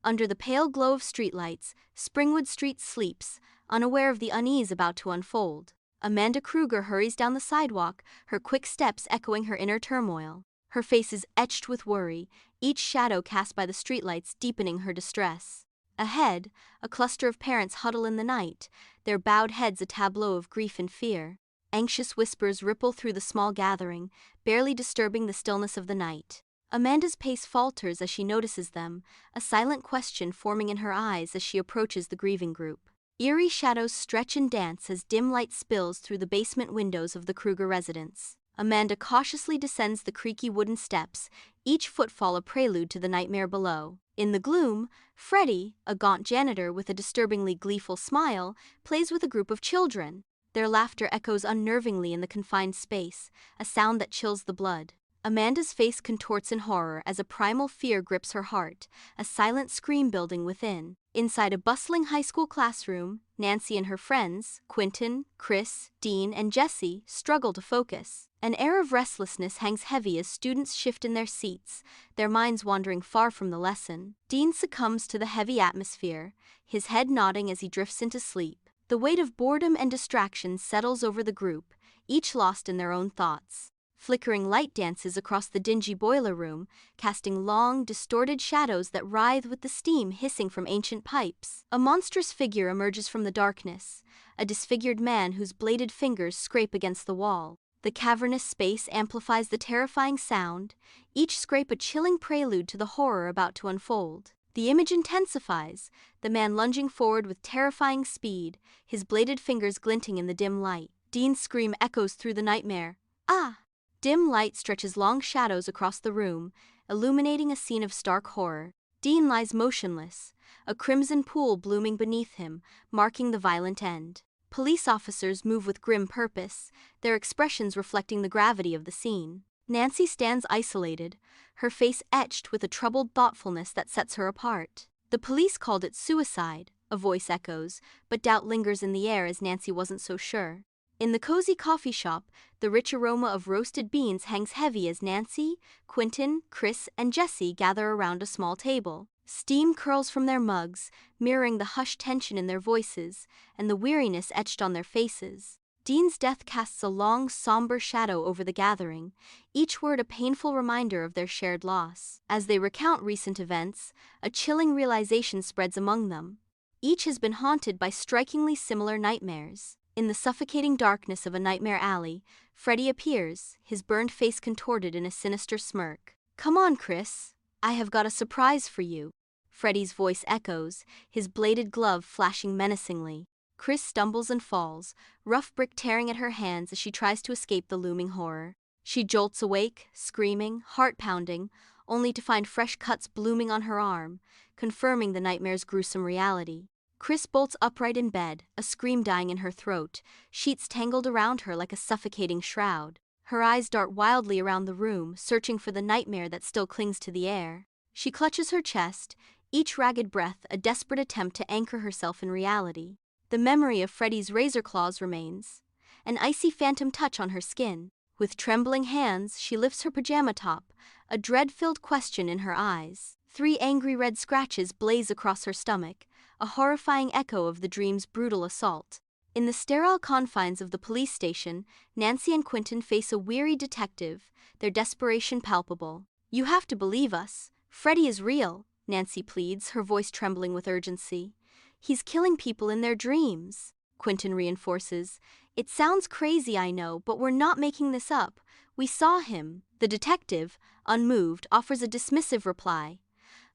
Under the pale glow of streetlights, Springwood Street sleeps, unaware of the unease about to unfold. Amanda Krueger hurries down the sidewalk, her quick steps echoing her inner turmoil. Her face is etched with worry, each shadow cast by the streetlights deepening her distress. Ahead, a cluster of parents huddle in the night, their bowed heads a tableau of grief and fear. Anxious whispers ripple through the small gathering, barely disturbing the stillness of the night. Amanda's pace falters as she notices them, a silent question forming in her eyes as she approaches the grieving group. Eerie shadows stretch and dance as dim light spills through the basement windows of the Krueger residence. Amanda cautiously descends the creaky wooden steps, each footfall a prelude to the nightmare below. In the gloom, Freddy, a gaunt janitor with a disturbingly gleeful smile, plays with a group of children. Their laughter echoes unnervingly in the confined space, a sound that chills the blood. Amanda's face contorts in horror as a primal fear grips her heart, a silent scream building within. Inside a bustling high school classroom, Nancy and her friends, Quentin, Chris, Dean, and Jesse, struggle to focus. An air of restlessness hangs heavy as students shift in their seats, their minds wandering far from the lesson. Dean succumbs to the heavy atmosphere, his head nodding as he drifts into sleep. The weight of boredom and distraction settles over the group, each lost in their own thoughts. Flickering light dances across the dingy boiler room, casting long, distorted shadows that writhe with the steam hissing from ancient pipes. A monstrous figure emerges from the darkness, a disfigured man whose bladed fingers scrape against the wall. The cavernous space amplifies the terrifying sound, each scrape a chilling prelude to the horror about to unfold. The image intensifies, the man lunging forward with terrifying speed, his bladed fingers glinting in the dim light. Dean's scream echoes through the nightmare. Ah! Dim light stretches long shadows across the room, illuminating a scene of stark horror. Dean lies motionless, a crimson pool blooming beneath him, marking the violent end. Police officers move with grim purpose, their expressions reflecting the gravity of the scene. Nancy stands isolated, her face etched with a troubled thoughtfulness that sets her apart. The police called it suicide, a voice echoes, but doubt lingers in the air as Nancy wasn't so sure. In the cozy coffee shop, the rich aroma of roasted beans hangs heavy as Nancy, Quentin, Chris, and Jesse gather around a small table. Steam curls from their mugs, mirroring the hushed tension in their voices, and the weariness etched on their faces. Dean's death casts a long, somber shadow over the gathering, each word a painful reminder of their shared loss. As they recount recent events, a chilling realization spreads among them. Each has been haunted by strikingly similar nightmares. In the suffocating darkness of a nightmare alley, Freddy appears, his burned face contorted in a sinister smirk. "Come on, Chris. I have got a surprise for you." Freddy's voice echoes, his bladed glove flashing menacingly. Chris stumbles and falls, rough brick tearing at her hands as she tries to escape the looming horror. She jolts awake, screaming, heart pounding, only to find fresh cuts blooming on her arm, confirming the nightmare's gruesome reality. Chris bolts upright in bed, a scream dying in her throat, sheets tangled around her like a suffocating shroud. Her eyes dart wildly around the room, searching for the nightmare that still clings to the air. She clutches her chest, each ragged breath a desperate attempt to anchor herself in reality. The memory of Freddy's razor claws remains, an icy phantom touch on her skin. With trembling hands, she lifts her pajama top, a dread-filled question in her eyes. 3 angry red scratches blaze across her stomach, a horrifying echo of the dream's brutal assault. In the sterile confines of the police station, Nancy and Quentin face a weary detective, their desperation palpable. "You have to believe us. Freddy is real," Nancy pleads, her voice trembling with urgency. "He's killing people in their dreams." Quentin reinforces, "It sounds crazy, I know, but we're not making this up. We saw him." The detective, unmoved, offers a dismissive reply.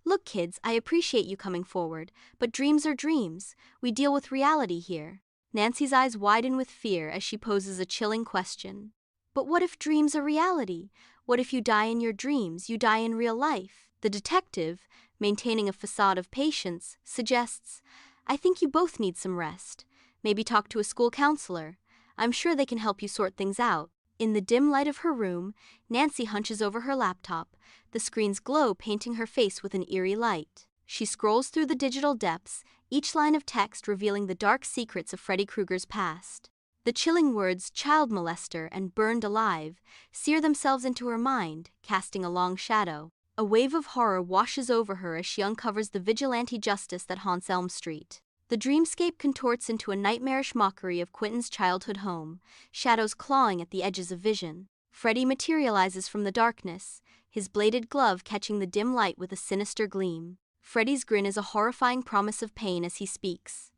"Look, kids, I appreciate you coming forward, but dreams are dreams. We deal with reality here." Nancy's eyes widen with fear as she poses a chilling question. "But what if dreams are reality? What if you die in your dreams, you die in real life?" The detective, maintaining a facade of patience, suggests, "I think you both need some rest. Maybe talk to a school counselor. I'm sure they can help you sort things out." In the dim light of her room, Nancy hunches over her laptop, the screen's glow painting her face with an eerie light. She scrolls through the digital depths, each line of text revealing the dark secrets of Freddy Krueger's past. The chilling words "child molester" and "burned alive" sear themselves into her mind, casting a long shadow. A wave of horror washes over her as she uncovers the vigilante justice that haunts Elm Street. The dreamscape contorts into a nightmarish mockery of Quentin's childhood home, shadows clawing at the edges of vision. Freddy materializes from the darkness, his bladed glove catching the dim light with a sinister gleam. Freddy's grin is a horrifying promise of pain as he speaks.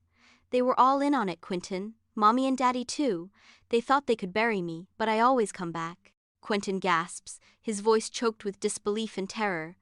"They were all in on it, Quentin. Mommy and Daddy too. They thought they could bury me, but I always come back." Quentin gasps, his voice choked with disbelief and terror.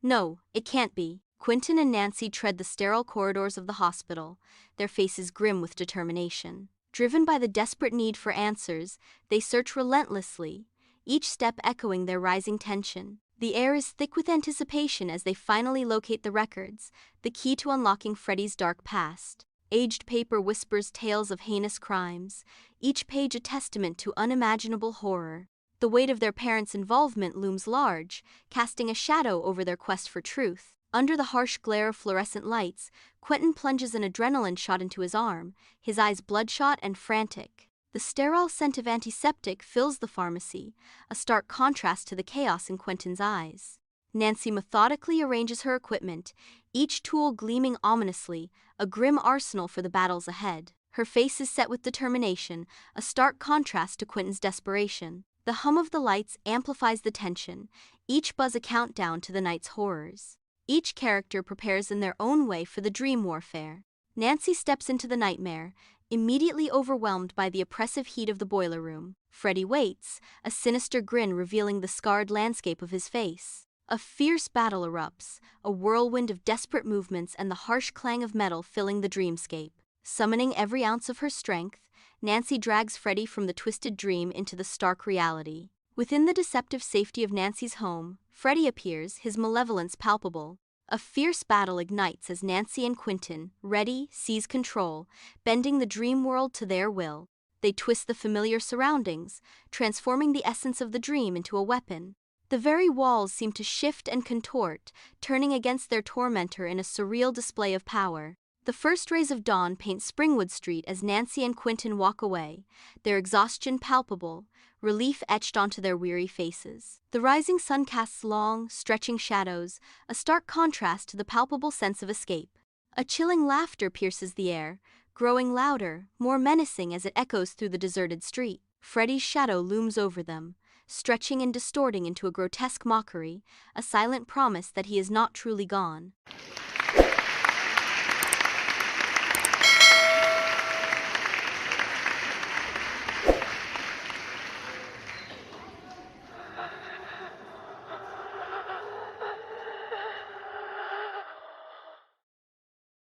"No, it can't be." Quentin and Nancy tread the sterile corridors of the hospital, their faces grim with determination. Driven by the desperate need for answers, they search relentlessly, each step echoing their rising tension. The air is thick with anticipation as they finally locate the records, the key to unlocking Freddy's dark past. Aged paper whispers tales of heinous crimes, each page a testament to unimaginable horror. The weight of their parents' involvement looms large, casting a shadow over their quest for truth. Under the harsh glare of fluorescent lights, Quentin plunges an adrenaline shot into his arm, his eyes bloodshot and frantic. The sterile scent of antiseptic fills the pharmacy, a stark contrast to the chaos in Quentin's eyes. Nancy methodically arranges her equipment, each tool gleaming ominously, a grim arsenal for the battles ahead. Her face is set with determination, a stark contrast to Quentin's desperation. The hum of the lights amplifies the tension, each buzz a countdown to the night's horrors. Each character prepares in their own way for the dream warfare. Nancy steps into the nightmare, immediately overwhelmed by the oppressive heat of the boiler room. Freddy waits, a sinister grin revealing the scarred landscape of his face. A fierce battle erupts, a whirlwind of desperate movements and the harsh clang of metal filling the dreamscape. Summoning every ounce of her strength, Nancy drags Freddy from the twisted dream into the stark reality. Within the deceptive safety of Nancy's home, Freddy appears, his malevolence palpable. A fierce battle ignites as Nancy and Quentin, ready, seize control, bending the dream world to their will. They twist the familiar surroundings, transforming the essence of the dream into a weapon. The very walls seem to shift and contort, turning against their tormentor in a surreal display of power. The first rays of dawn paint Springwood Street as Nancy and Quentin walk away, their exhaustion palpable, relief etched onto their weary faces. The rising sun casts long, stretching shadows, a stark contrast to the palpable sense of escape. A chilling laughter pierces the air, growing louder, more menacing as it echoes through the deserted street. Freddy's shadow looms over them, stretching and distorting into a grotesque mockery, a silent promise that he is not truly gone.